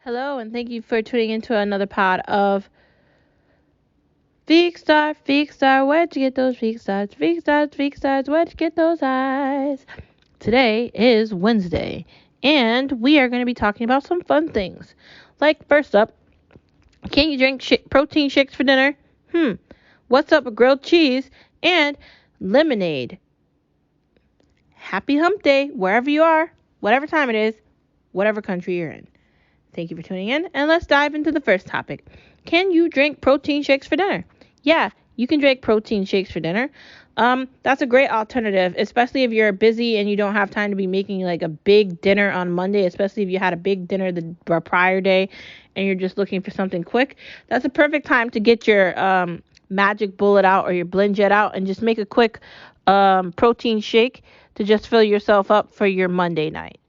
Hello, and thank you for tuning into another pod of Veek Star, where'd you get those Veek Stars, where'd you get those eyes? Today is Wednesday, and we are going to be talking about some fun things. Like, first up, can you drink protein shakes for dinner? What's up with grilled cheese and lemonade? Happy hump day, wherever you are, whatever time it is, whatever country you're in. Thank you for tuning in, and let's dive into the first topic. Can you drink protein shakes for dinner? Yeah, you can drink protein shakes for dinner. That's a great alternative, especially if you're busy and you don't have time to be making like a big dinner on Monday, especially if you had a big dinner the prior day and you're just looking for something quick. That's a perfect time to get your magic bullet out or your blend jet out and just make a quick protein shake to just fill yourself up for your Monday night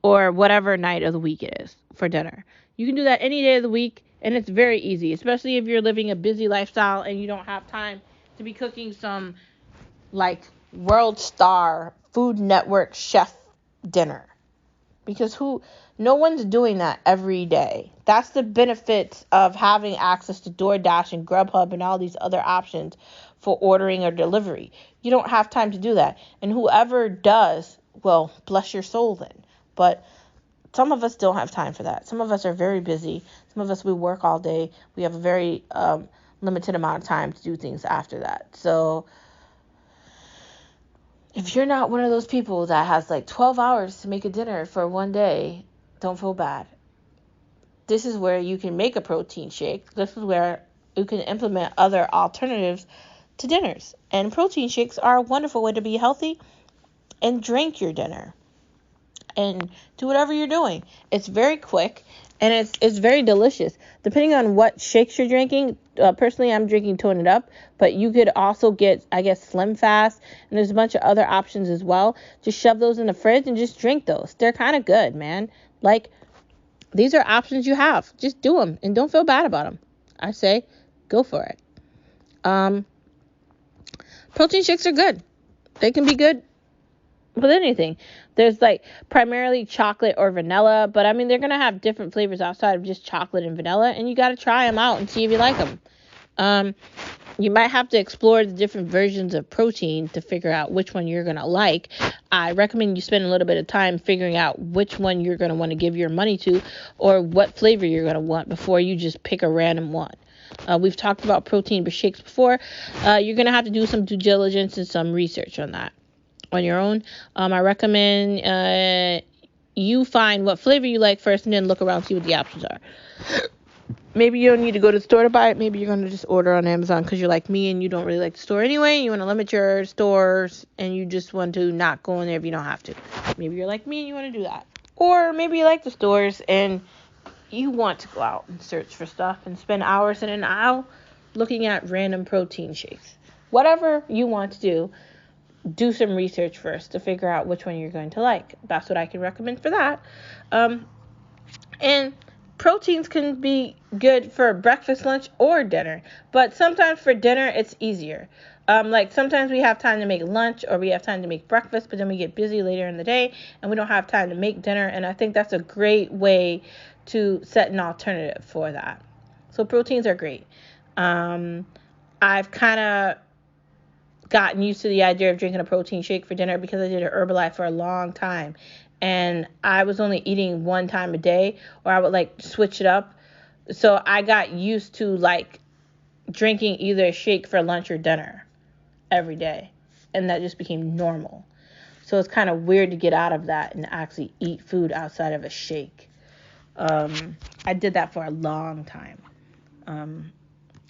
or whatever night of the week it is for dinner. You can do that any day of the week, and it's very easy, especially if you're living a busy lifestyle and you don't have time to be cooking some like world star Food Network chef dinner. Because no one's doing that every day. That's the benefits of having access to DoorDash and Grubhub and all these other options for ordering or delivery. You don't have time to do that. And whoever does, well, bless your soul then. But some of us don't have time for that. Some of us are very busy. Some of us, we work all day. We have a very limited amount of time to do things after that. So if you're not one of those people that has like 12 hours to make a dinner for one day, don't feel bad. This is where you can make a protein shake. This is where you can implement other alternatives to dinners. And protein shakes are a wonderful way to be healthy and drink your dinner and do whatever you're doing. It's very quick and it's very delicious. Depending on what shakes you're drinking, personally I'm drinking Tone It Up, but you could also get, I guess, Slim Fast, and there's a bunch of other options as well. Just shove those in the fridge and just drink those. They're kind of good, man. Like, these are options you have. Just do them and don't feel bad about them. I say, go for it. Protein shakes are good. They can be good with anything. There's like primarily chocolate or vanilla, but I mean, they're going to have different flavors outside of just chocolate and vanilla, and you got to try them out and see if you like them. You might have to explore the different versions of protein to figure out which one you're going to like. I recommend you spend a little bit of time figuring out which one you're going to want to give your money to or what flavor you're going to want before you just pick a random one. We've talked about protein shakes before. You're going to have to do some due diligence and some research on that on your own. I recommend you find what flavor you like first and then look around, see what the options are. Maybe you don't need to go to the store to buy it. Maybe you're going to just order on Amazon because you're like me and you don't really like the store anyway. You want to limit your stores and you just want to not go in there if you don't have to. Maybe you're like me and you want to do that. Or maybe you like the stores and you want to go out and search for stuff and spend hours in an aisle looking at random protein shakes. Whatever you want to do some research first to figure out which one you're going to like. That's what I can recommend for that. And proteins can be good for breakfast, lunch, or dinner. But sometimes for dinner, it's easier. Like sometimes we have time to make lunch or we have time to make breakfast, but then we get busy later in the day and we don't have time to make dinner. And I think that's a great way to set an alternative for that. So proteins are great. I've kind of gotten used to the idea of drinking a protein shake for dinner because I did a Herbalife for a long time. And I was only eating one time a day, or I would like switch it up. So I got used to like drinking either a shake for lunch or dinner every day. And that just became normal. So it's kind of weird to get out of that and actually eat food outside of a shake. I did that for a long time.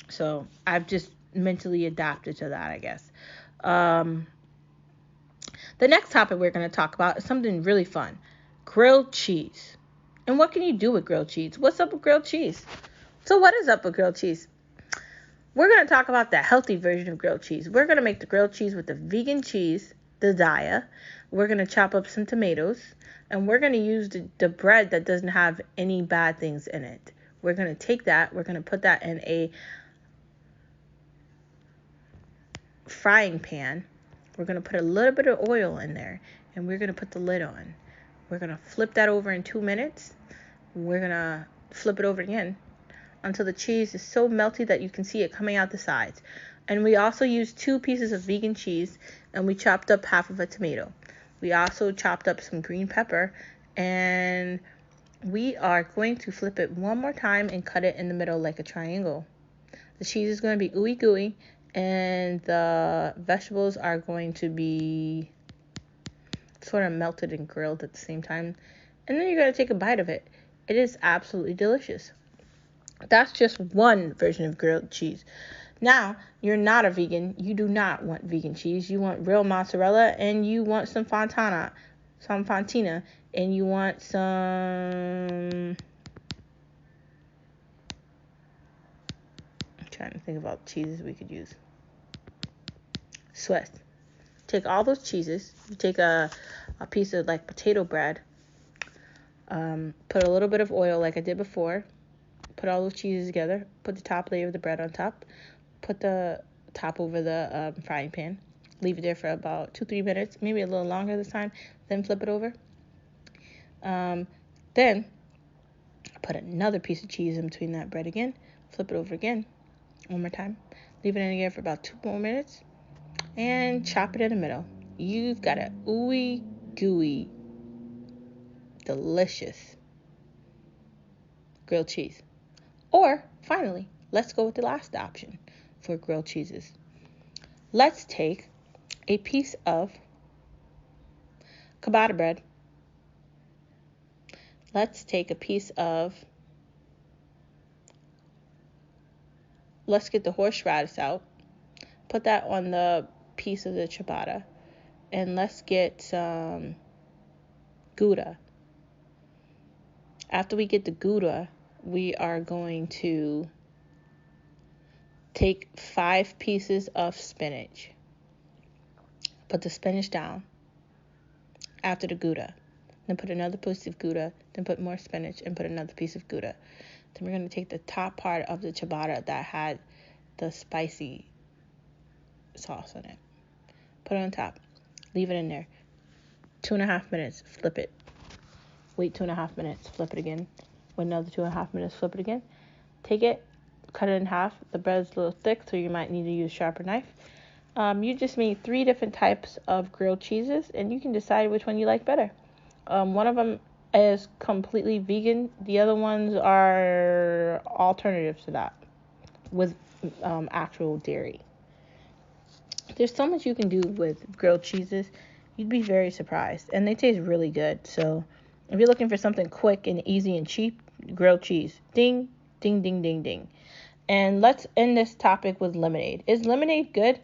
So I've just mentally adapted to that, I guess. The next topic we're going to talk about is something really fun. Grilled cheese. And what can you do with grilled cheese? What's up with grilled cheese? So what is up with grilled cheese? We're going to talk about the healthy version of grilled cheese. We're going to make the grilled cheese with the vegan cheese, the Daya. We're going to chop up some tomatoes. And we're going to use the bread that doesn't have any bad things in it. We're going to take that. We're going to put that in a frying pan. We're going to put a little bit of oil in there, and we're going to put the lid on. We're going to flip that over in 2 minutes. We're going to flip it over again until the cheese is so melty that you can see it coming out the sides. And we also used 2 pieces of vegan cheese, and we chopped up half of a tomato. We also chopped up some green pepper, and we are going to flip it one more time and cut it in the middle like a triangle. The cheese is going to be ooey gooey, and the vegetables are going to be sort of melted and grilled at the same time. And then you're going to take a bite of it. It is absolutely delicious. That's just one version of grilled cheese. Now, you're not a vegan. You do not want vegan cheese. You want real mozzarella, and you want some fontina, and you want some... I'm trying to think about cheeses we could use. Swiss. Take all those cheeses. You take a piece of like potato bread. Put a little bit of oil like I did before. Put all those cheeses together. Put the top layer of the bread on top. Put the top over the frying pan. Leave it there for about 2-3 minutes, maybe a little longer this time. Then flip it over. Then put another piece of cheese in between that bread again. Flip it over again. One more time. Leave it in again for about 2 more minutes. And chop it in the middle. You've got a ooey gooey, delicious grilled cheese. Or, finally, let's go with the last option for grilled cheeses. Let's take a piece of ciabatta bread. Let's take a piece of, let's get the horseradish out. Put that on the piece of the ciabatta. And let's get some Gouda. After we get the Gouda, we are going to take 5 pieces of spinach. Put the spinach down after the Gouda. Then put another piece of Gouda. Then put more spinach and put another piece of Gouda. Then we're going to take the top part of the ciabatta that had the spicy sauce on it. Put it on top. Leave it in there. 2.5 minutes. Flip it. Wait 2.5 minutes. Flip it again. Wait another 2.5 minutes. Flip it again. Take it. Cut it in half. The bread's a little thick, so you might need to use a sharper knife. You just made 3 different types of grilled cheeses, and you can decide which one you like better. One of them is completely vegan. The other ones are alternatives to that with actual dairy. There's so much you can do with grilled cheeses. You'd be very surprised. And they taste really good. So if you're looking for something quick and easy and cheap, grilled cheese. Ding, ding, ding, ding, ding. And let's end this topic with lemonade. Is lemonade good?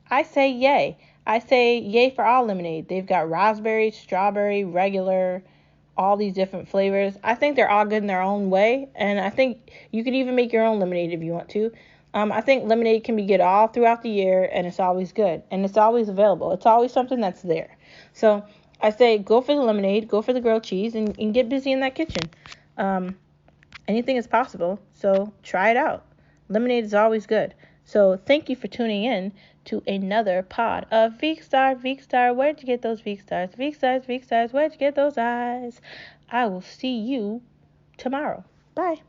I say yay. I say yay for all lemonade. They've got raspberry, strawberry, regular, all these different flavors. I think they're all good in their own way. And I think you can even make your own lemonade if you want to. I think lemonade can be good all throughout the year, and it's always good, and it's always available. It's always something that's there. So I say go for the lemonade, go for the grilled cheese, and get busy in that kitchen. Anything is possible, so try it out. Lemonade is always good. So thank you for tuning in to another pod of Veekstar. Where'd you get those Veekstars? Veekstars, where'd you get those eyes? I will see you tomorrow. Bye.